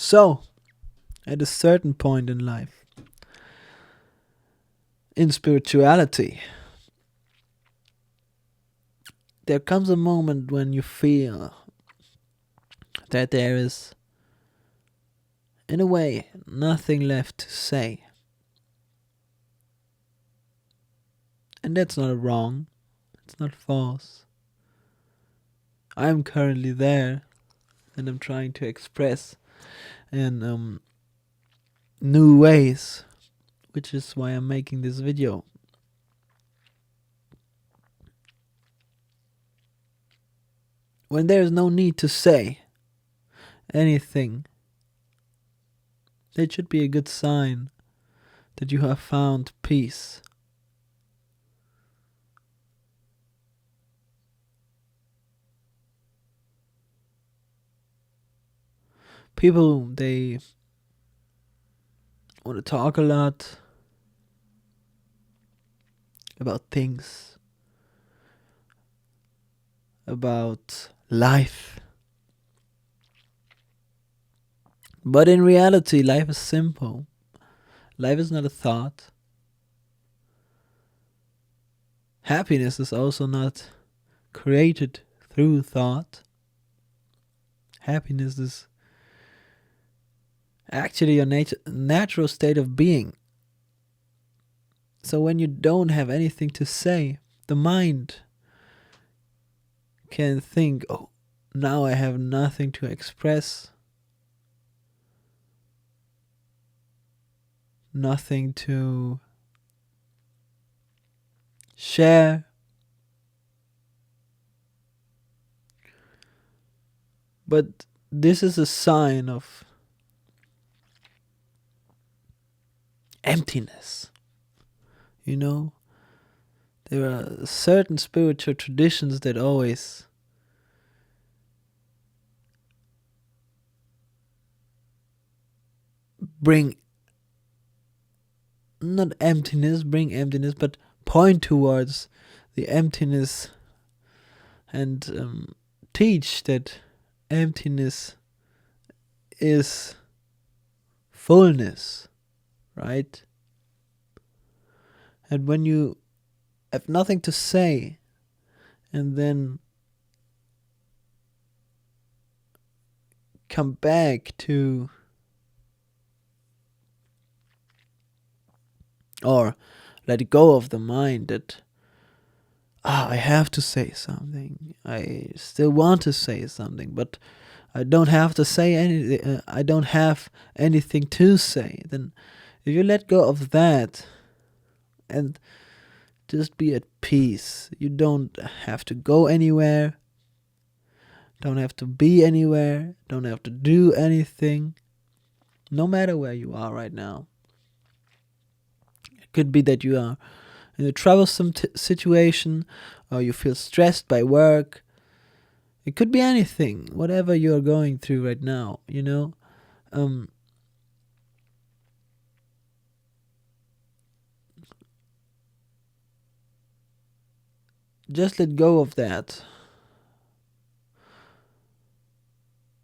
So, at a certain point in life, in spirituality, there comes a moment when you feel that there is, in a way, nothing left to say. And that's not wrong, it's not false. I'm currently there, and I'm trying to express in new ways, which is why I'm making this video. When there is no need to say anything, that should be a good sign that you have found peace. People, they want to talk a lot about things, about life. But in reality, life is simple. Life is not a thought. Happiness is also not created through thought. Happiness is actually your natural state of being. So when you don't have anything to say, the mind can think, oh, now I have nothing to express, nothing to share. But this is a sign of emptiness. You know, there are certain spiritual traditions that always bring emptiness, but point towards the emptiness and teach that emptiness is fullness, right? And when you have nothing to say and then come back to, or let go of the mind that, I have to say something, I still want to say something, but I don't have to say anything, I don't have anything to say, then if you let go of that and just be at peace, you don't have to go anywhere, don't have to be anywhere, don't have to do anything, no matter where you are right now. It could be that you are in a troublesome situation, or you feel stressed by work. It could be anything, whatever you're going through right now, you know. Just let go of that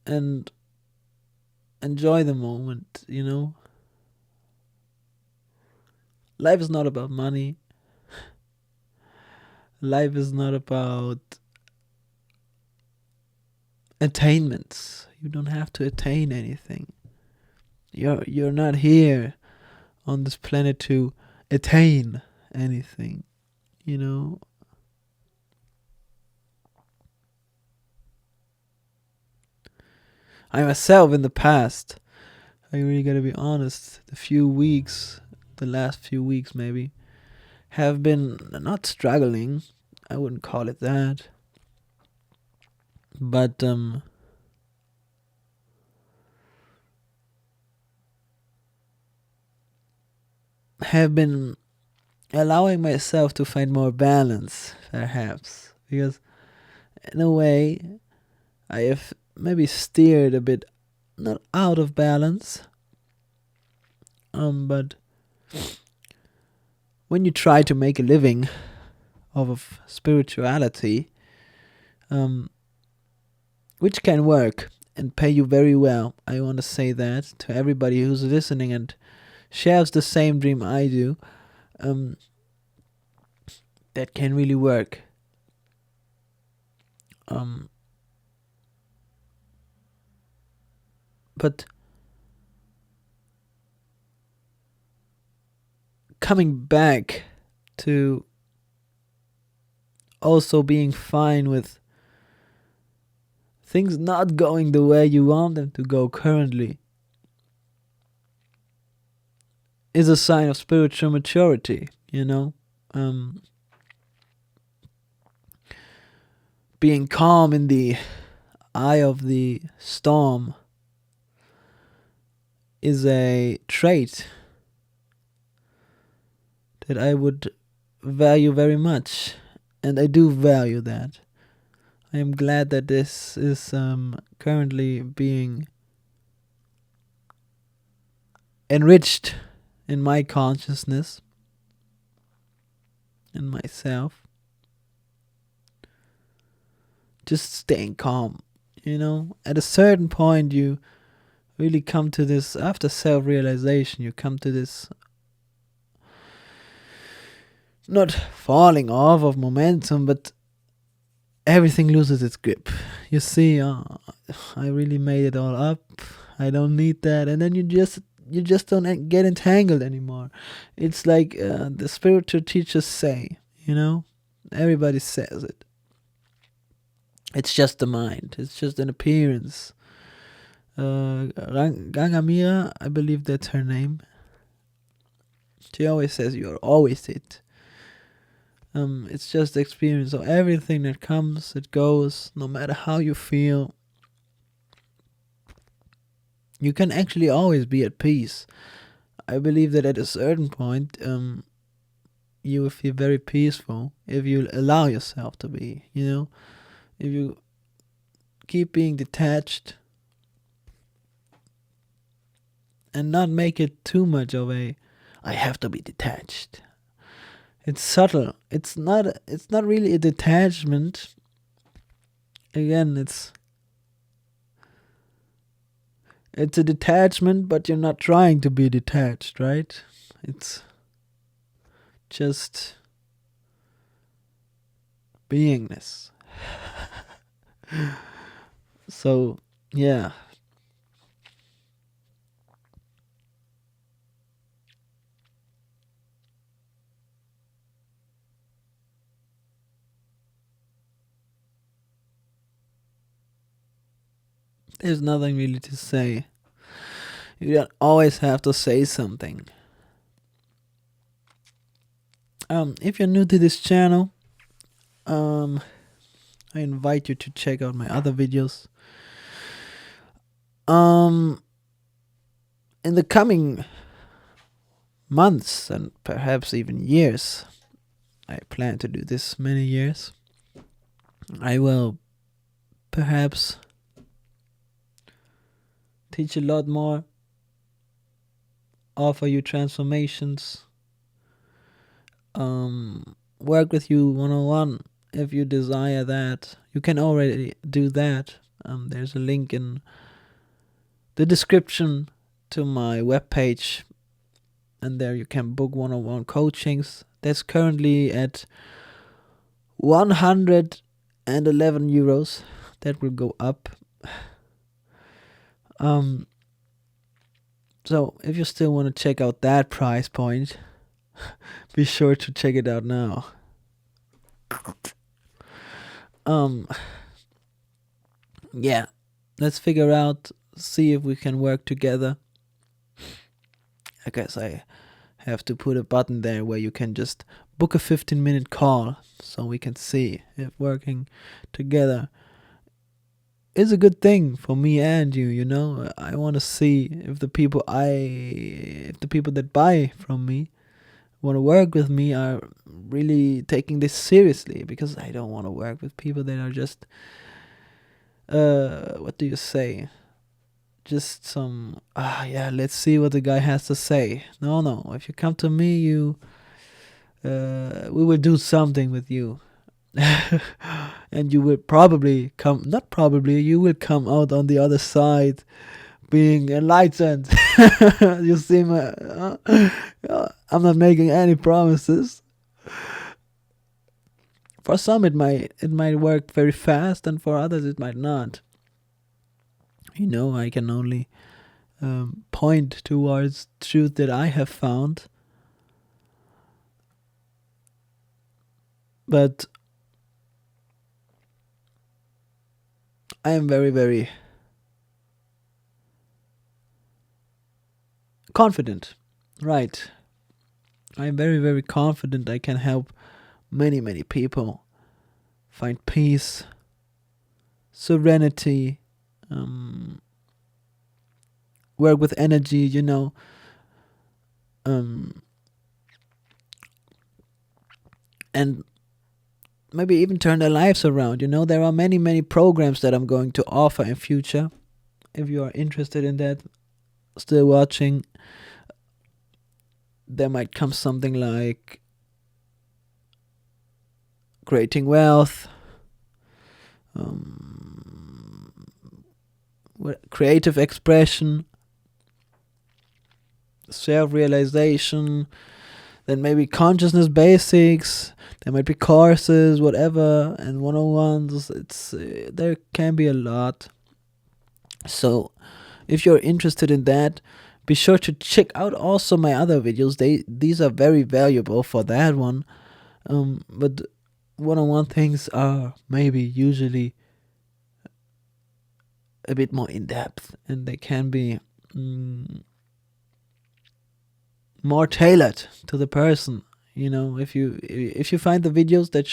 and enjoy the moment, you know. Life is not about money. Life is not about attainments. You don't have to attain anything. You're not here on this planet to attain anything, you know. I myself in the past, I really gotta be honest, the last few weeks maybe, have been not struggling, I wouldn't call it that, but have been allowing myself to find more balance, perhaps, because in a way I have maybe steered a bit, not out of balance, but when you try to make a living of spirituality, which can work, and pay you very well. I want to say that to everybody who's listening and shares the same dream I do. Um, that can really work. But coming back to also being fine with things not going the way you want them to go currently is a sign of spiritual maturity, you know? Being calm in the eye of the storm is a trait that I would value very much, and I do value that. I am glad that this is currently being enriched in my consciousness, in myself. Just staying calm, you know? At a certain point, you really come to this, after self-realization, you come to this not falling off of momentum, but everything loses its grip. You see, I really made it all up. I don't need that, and then you just don't get entangled anymore. It's like the spiritual teachers say, you know, everybody says it. It's just the mind. It's just an appearance. Gangamira, I believe that's her name. She always says you're always it. It's just experience. So everything that comes, it goes, no matter how you feel. You can actually always be at peace. I believe that at a certain point, you will feel very peaceful if you allow yourself to be, you know? If you keep being detached and not make it too much of a, I have to be detached. It's subtle. It's not really a detachment. Again, it's a detachment, but you're not trying to be detached, right? It's just beingness. So, yeah. There's nothing really to say. You don't always have to say something. If you're new to this channel, I invite you to check out my other videos. In the coming months and perhaps even years, I plan to do this many years. I will perhaps teach a lot more, offer you transformations, work with you one-on-one if you desire that. You can already do that. There's a link in the description to my webpage, and there you can book one-on-one coachings. That's currently at 111 euros. That will go up. So if you still want to check out that price point, be sure to check it out now. Yeah, let's figure out, see if we can work together. I guess I have to put a button there where you can just book a 15-minute call so we can see if working together is a good thing for me and you, you know. I want to see if the people that buy from me want to work with me are really taking this seriously, because I don't want to work with people that are just what do you say, just some yeah, let's see what the guy has to say. No, if you come to me, we will do something with you. And you will probably come, not probably, you will come out on the other side being enlightened. You see, I'm not making any promises. For some, it might work very fast, and for others, it might not. I can only point towards truth that I have found. But I am very, very confident. Right. I am very, very confident I can help many, many people find peace, serenity, work with energy, um, and maybe even turn their lives around. There are many, many programs that I'm going to offer in future. If you are interested in that, still watching, there might come something like creating wealth, creative expression, self-realization, then maybe consciousness basics. There might be courses, whatever, and one-on-ones. There can be a lot. So if you're interested in that, be sure to check out also my other videos. These are very valuable for that one. But one-on-one things are maybe usually a bit more in depth, and they can be more tailored to the person. If you find the videos, that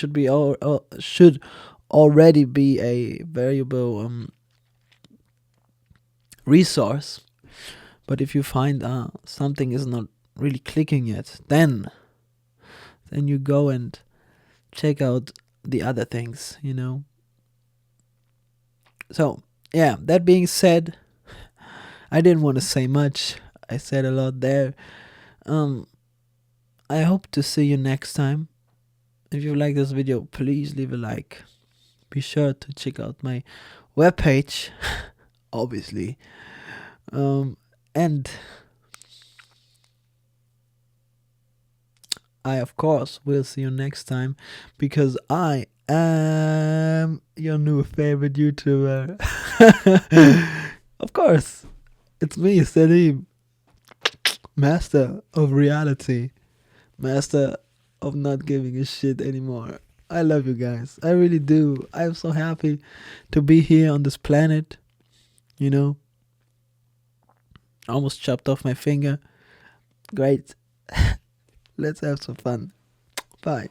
should already be a valuable resource. But if you find something is not really clicking yet, then you go and check out the other things. So yeah, that being said, I didn't want to say much. I said a lot there. I hope to see you next time. If you like this video, please leave a like. Be sure to check out my webpage, obviously. And I, of course, will see you next time, because I am your new favorite YouTuber. Of course, it's me, Salim, master of reality, master of not giving a shit anymore. I love you guys. I really do. I'm so happy to be here on this planet. Almost chopped off my finger. Great. Let's have some fun. Bye.